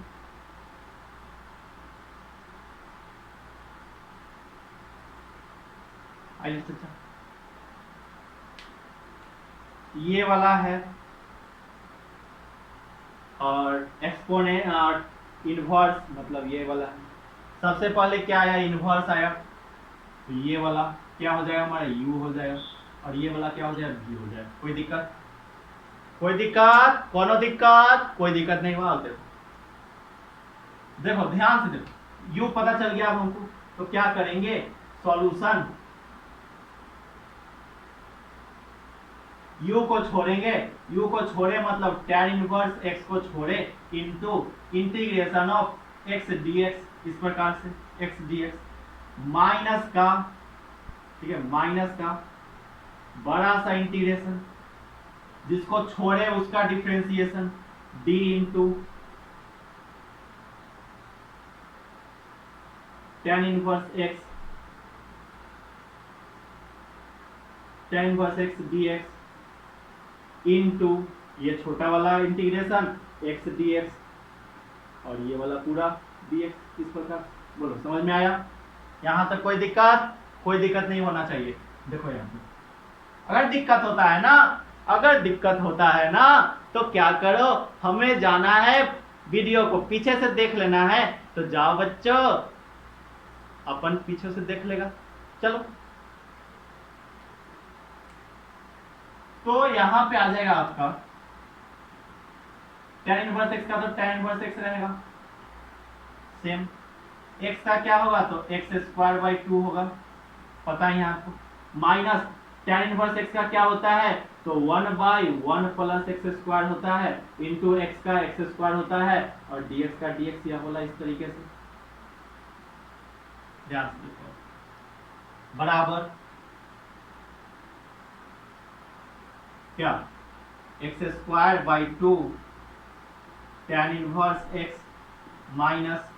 आइलेट चच्चा, ये वाला है, और एक्सपोनेंट इनवर्स मतलब ये वाला है। सबसे पहले क्या आया, इनवर्स आया, तो ये वाला क्या हो जाएगा हमारा, u हो जाएगा, और ये वाला क्या हो जाएगा, v हो जाएगा। कोई दिक्कत, कोई दिक्कत, कोनो दिक्कत, कोई दिक्कत नहीं हुआ। देखो देखो ध्यान से देखो, u पता चल गया अब हमको, तो क्या करेंगे, सॉल्यूशन, u को छोड़ेंगे, u को छोड़े मतलब tan इनवर्स x को छोड़े into integration of x dx, इस प्रकार से x dx माइनस का, ठीक है, माइनस का बड़ा सा इंटीग्रेशन, जिसको छोड़े उसका differentiation d into tan inverse x, tan inverse x dx into ये छोटा वाला इंटीग्रेशन x dx, और ये वाला पूरा dx, इस प्रकार। बोलो समझ में आया, यहाँ तक कोई दिक्कत, कोई दिक्कत नहीं होना चाहिए। देखो यहाँ पे अगर दिक्कत होता है ना, अगर दिक्कत होता है ना तो क्या करो, हमें जाना है वीडियो को पीछे से देख लेना है, तो जाओ बच्चों, अपन पीछे से देख लेगा। चलो, तो यहां पे आ जाएगा आपका tan इनवर्स x का, तो tan इनवर्स x रहेगा सेम। x का क्या होगा, तो x स्क्वायर बाई 2 होगा, पता ही है आपको। माइनस tan इनवर्स x का क्या होता है, तो 1 बाई 1 प्लस एक्स स्क्वायर होता है, इंटू एक्स का एक्स स्क्वायर होता है, और dx का dx यह बोला इस तरीके से, ध्यान से देखो, बराबर क्या, x square by 2 tan inverse x minus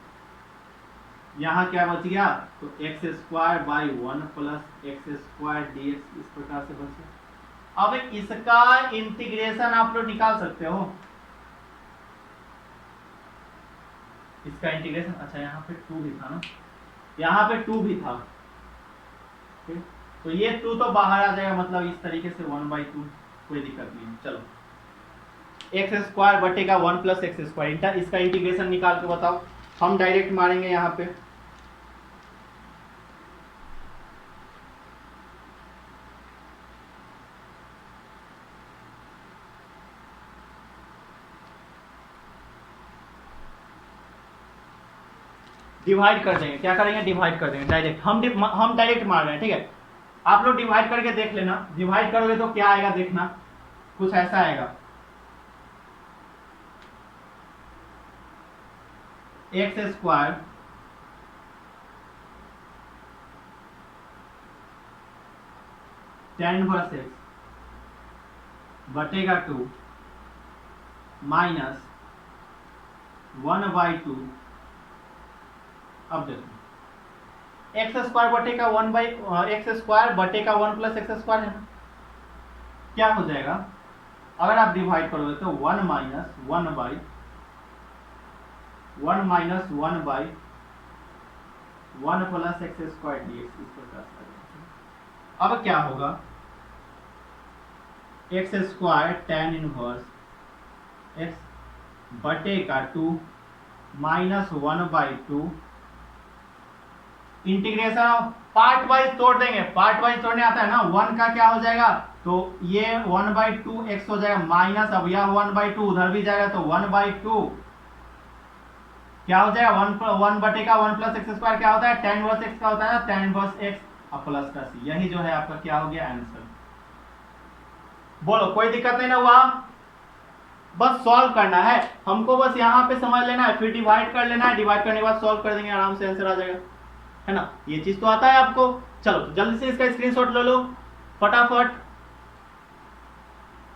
यहाँ क्या बच गया, तो x square by 1 plus x square dx, इस प्रकार से बच गया। अब इसका इंटीग्रेशन आप लोग निकाल सकते हो, इसका इंटीग्रेशन, अच्छा यहाँ पे 2 भी था ना, यहाँ पे 2 भी था, ठीक? तो ये 2 तो बाहर आ जाएगा, मतलब इस तरीके से 1/2, कोई दिक्कत नहीं है। चलो, एक्स स्क्वायर बटेगा 1 प्लस एक्स स्क्वायर, इसका इंटीग्रेशन निकाल के बताओ। हम डायरेक्ट मारेंगे यहाँ पे, डिवाइड कर देंगे, क्या करेंगे, डिवाइड कर देंगे डायरेक्ट, हम डायरेक्ट मार रहे हैं, ठीक है। आप लोग डिवाइड करके देख लेना, डिवाइड करोगे तो क्या आएगा देखना, कुछ ऐसा आएगा, x square tan inverse x बटेगा 2 माइनस 1/2, अब देखो एक्स स्क्वायर बटेगा 1 बाई एक्स स्क्वायर बटेगा 1 प्लस एक्स स्क्वायर है ना, क्या हो जाएगा, अगर आप डिवाइड करोगे तो 1 minus 1 by 1 minus 1 by 1 plus x square dx, इस प्रकार से। अब क्या होगा, x square tan inverse x बटेगा 2 माइनस 1/2, इंटीग्रेशन पार्ट वाइज तोड़ देंगे, पार्ट वाइज तोड़ने आता है ना, 1 का क्या हो जाएगा, तो ये 1/2 x हो जाएगा, माइनस अब यह 1/2 उधर भी जाएगा, तो 1/2 क्या हो जाएगा, 1 बटेगा 1 प्लस एक्स स्क्वायर क्या होता है, tan इनवर्स x का होता है ना, tan इनवर्स x और प्लस का c, यही जो है आपका क्या हो गया आंसर। बोलो, कोई दिक्कत नहीं ना हुआ, बस सॉल्व करना है हमको, बस यहाँ पे समझ लेना है, फिर डिवाइड कर लेना है, डिवाइड करने के बाद सॉल्व कर देंगे, आराम से आंसर आ जाएगा, है ना, ये चीज तो आता है आपको। चलो तो जल्दी से इसका स्क्रीनशॉट ले लो, फटाफट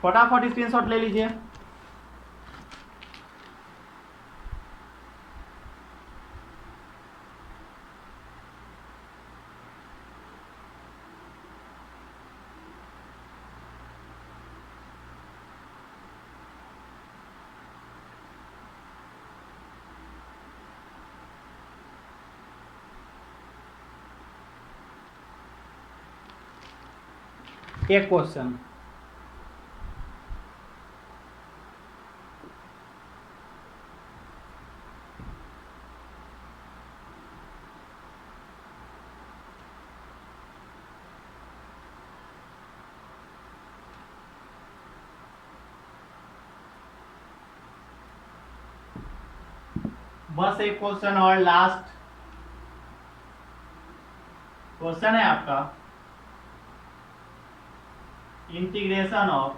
फटाफट स्क्रीनशॉट ले लीजिए। एक क्वेश्चन, बस एक क्वेश्चन और, लास्ट क्वेश्चन है आपका, integration of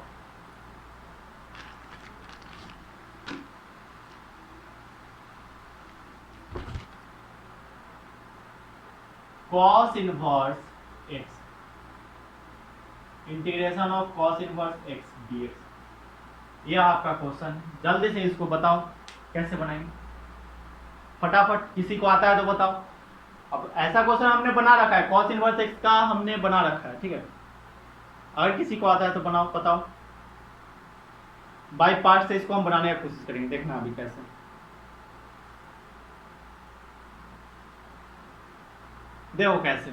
cos inverse x, integration of cos inverse x dx, यह आपका क्वेश्चन है। जल्दी से इसको बताओ कैसे बनाएंगे, फटाफट, किसी को आता है तो बताओ। अब ऐसा क्वेश्चन हमने बना रखा है, cos इनवर्स x का हमने बना रखा है, ठीक है, अगर किसी को आता है तो बनाओ, बताओ। बाय पार्ट से इसको हम बनाने की कोशिश करेंगे, देखना अभी कैसे। देखो कैसे,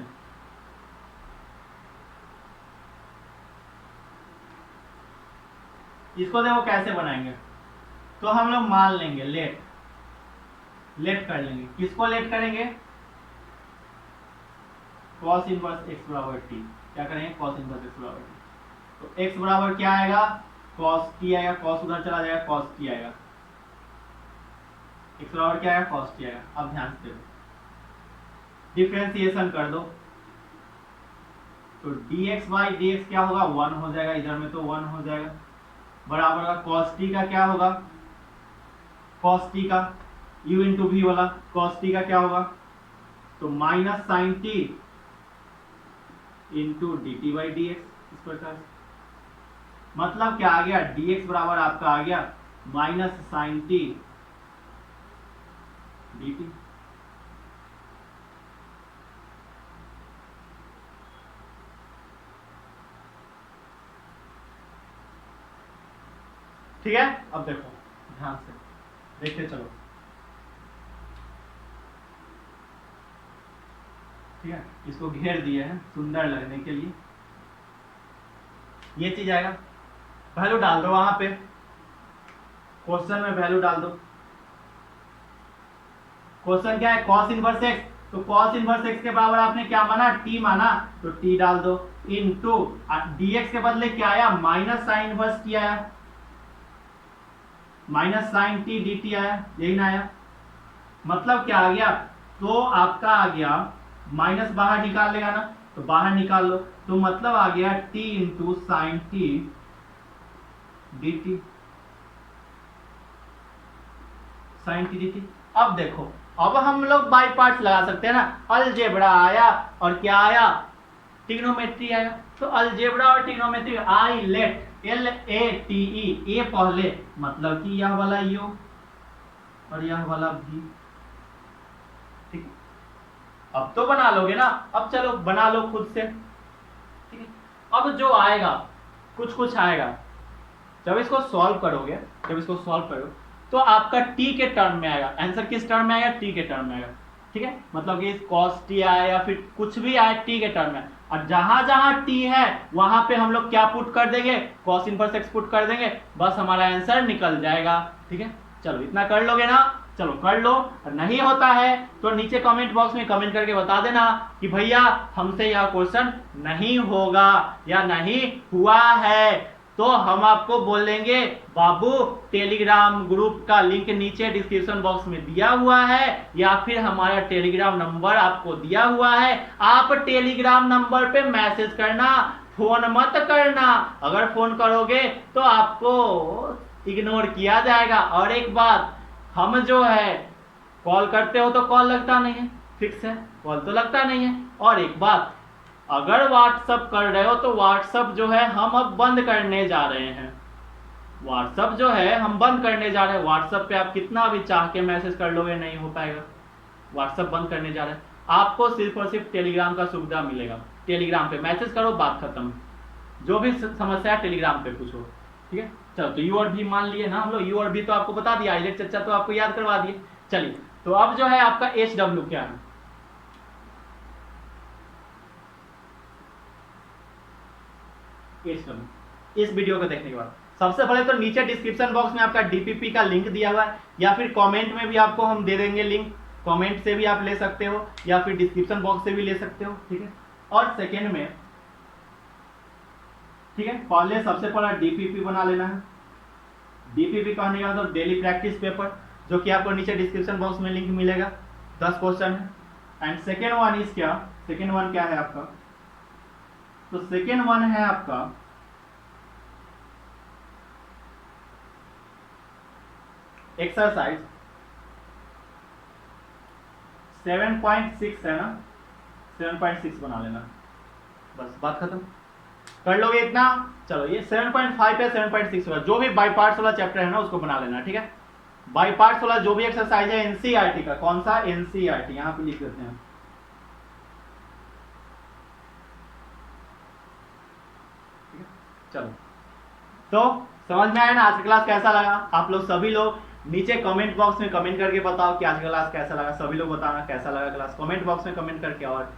इसको देखो कैसे बनाएंगे। तो हम लोग मान लेंगे लेट कर लेंगे। किसको लेट करेंगे? cos इनवर्स x बराबर t। क्या करेंगे? cos इनवर्स x बराबर t। तो x बराबर क्या आएगा? cos t आएगा, cos उधर चला जाएगा, cos t आएगा। x बराबर क्या आएगा? cos t आएगा। अब ध्यान से देखो, डिफरेंशिएशन कर दो तो dx बाई dx क्या होगा? 1 हो जाएगा, इधर में तो 1 हो जाएगा, बराबर का cos t का क्या होगा? cos t का u इंटू वी वाला cos t का क्या होगा? तो minus sine t into d t by d x. इस प्रकार मतलब क्या आ गया? dx बराबर आपका आ गया minus sine t d t. ठीक है, अब देखो ध्यान से देखते चलो। ठीक है, इसको घेर दिए हैं सुंदर लगने के लिए। ये चीज आएगा, वैल्यू डाल दो वहां पे, क्वेश्चन में वैल्यू डाल दो। क्वेश्चन क्या है? cos inverse x। तो cos इनवर्स x के बराबर आपने क्या माना? t माना, तो t डाल दो इनटू dx के बदले क्या आया? माइनस साइन इनवर्स t आया, माइनस साइन t dt आया, यही ना आया? मतलब क्या आ गया? तो आपका आ गया माइनस बाहर निकाल लेगा ना, तो बाहर निकाल लो, तो मतलब आ गया t into sine t dt, sine t dt। अब देखो, अब हम लोग बाई पार्ट्स लगा सकते हैं ना। अलजेब्रा आया और क्या आया? ट्रिग्नोमेट्री आया। तो अलजेब्रा और ट्रिग्नोमेट्री आई लेट LATE, ए पहले मतलब कि यह वाला u और यह वाला v। ठीक है, अब तो बना लोगे ना। अब चलो बना लो खुद से। ठीक है, अब जो आएगा कुछ आएगा, जब इसको सॉल्व करोगे, तो आपका t के टर्म में आएगा। आंसर किस टर्म में आएगा? t के टर्म में आएगा। ठीक है, मतलब कि cos t आया या फिर कुछ भी आए t के टर्म में, और जहां जहां t है वहां पे हम लोग क्या पुट कर देंगे? cos इनवर्स x पुट कर देंगे, बस हमारा आंसर निकल जाएगा। ठीक है, चलो इतना कर लोगे ना? चलो कर लो। और नहीं होता है तो नीचे कमेंट बॉक्स में कमेंट करके बता देना कि भैया हमसे यह क्वेश्चन नहीं होगा या नहीं हुआ है, तो हम आपको बोलेंगे बाबू टेलीग्राम ग्रुप का लिंक नीचे डिस्क्रिप्शन बॉक्स में दिया हुआ है, या फिर हमारा टेलीग्राम नंबर आपको दिया हुआ है। आप टेलीग्राम नंबर पे मैसेज करना, फोन मत करना। अगर फोन करोगे तो आपको इग्नोर किया जाएगा। और एक बात, हम जो है कॉल करते हो तो कॉल लगता नहीं है, फिक्स है, कॉल तो लगता नहीं है। और एक बात, अगर व्हाट्सअप कर रहे हो तो व्हाट्सअप जो है हम अब बंद करने जा रहे हैं। व्हाट्सअप जो है हम बंद करने जा रहे हैं। व्हाट्सअप पे आप कितना भी चाह के मैसेज कर लोगे, नहीं हो पाएगा। व्हाट्सअप बंद करने जा रहे हैं। आपको सिर्फ और सिर्फ टेलीग्राम का सुविधा मिलेगा। टेलीग्राम पे मैसेज करो, बात खत्म। जो भी समस्या है टेलीग्राम पे पूछो। ठीक है, चलो तो यू और भी मान लिए ना हम लोग। यू और भी तो आपको बता दिया, आइलेट चर्चा तो आपको याद करवा दिए। चलिए, तो अब जो है आपका HW क्या है? HW इस वीडियो को देखने के बाद सबसे पहले तो नीचे डिस्क्रिप्शन बॉक्स में आपका DPP का लिंक दिया हुआ है, या फिर कमेंट में भी आपको हम दे देंगे लिंक। कमेंट से भी आप ले सकते हो या फिर डिस्क्रिप्शन बॉक्स से भी ले सकते हो। ठीक है, और सेकेंड में, ठीक है, पहले सबसे पहला DPP बना लेना है। DPP कहने का मतलब डेली प्रैक्टिस पेपर, जो कि आपको नीचे डिस्क्रिप्शन बॉक्स में लिंक मिलेगा। 10 क्वेश्चन है। एंड सेकेंड वन इज क्या? सेकेंड वन क्या है आपका? तो सेकेंड वन है आपका एक्सरसाइज 7.6 है ना, 7.6 बना लेना, बस बात खत्म। कर लोगे इतना? चलो ये 7.5 है, 7.6 होगा। जो भी बाई पार्ट्स वाला चैप्टर है ना उसको बना लेना। ठीक है, बाई पार्ट्स वाला जो भी एक्सरसाइज है NCERT का, कौन सा? NCERT, यहां पे लिख देते हैं। चलो, तो समझ में आया ना आज का क्लास कैसा लगा? आप लोग सभी लोग नीचे कमेंट बॉक्स में कमेंट करके बताओ कि आज का क्लास कैसा लगा। सभी लोग बताना कैसा लगा क्लास, कमेंट बॉक्स में कमेंट करके। और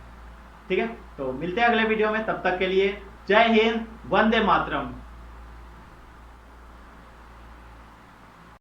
ठीक है, तो मिलते हैं अगले वीडियो में, तब तक के लिए जय हिंद, वंदे मातरम।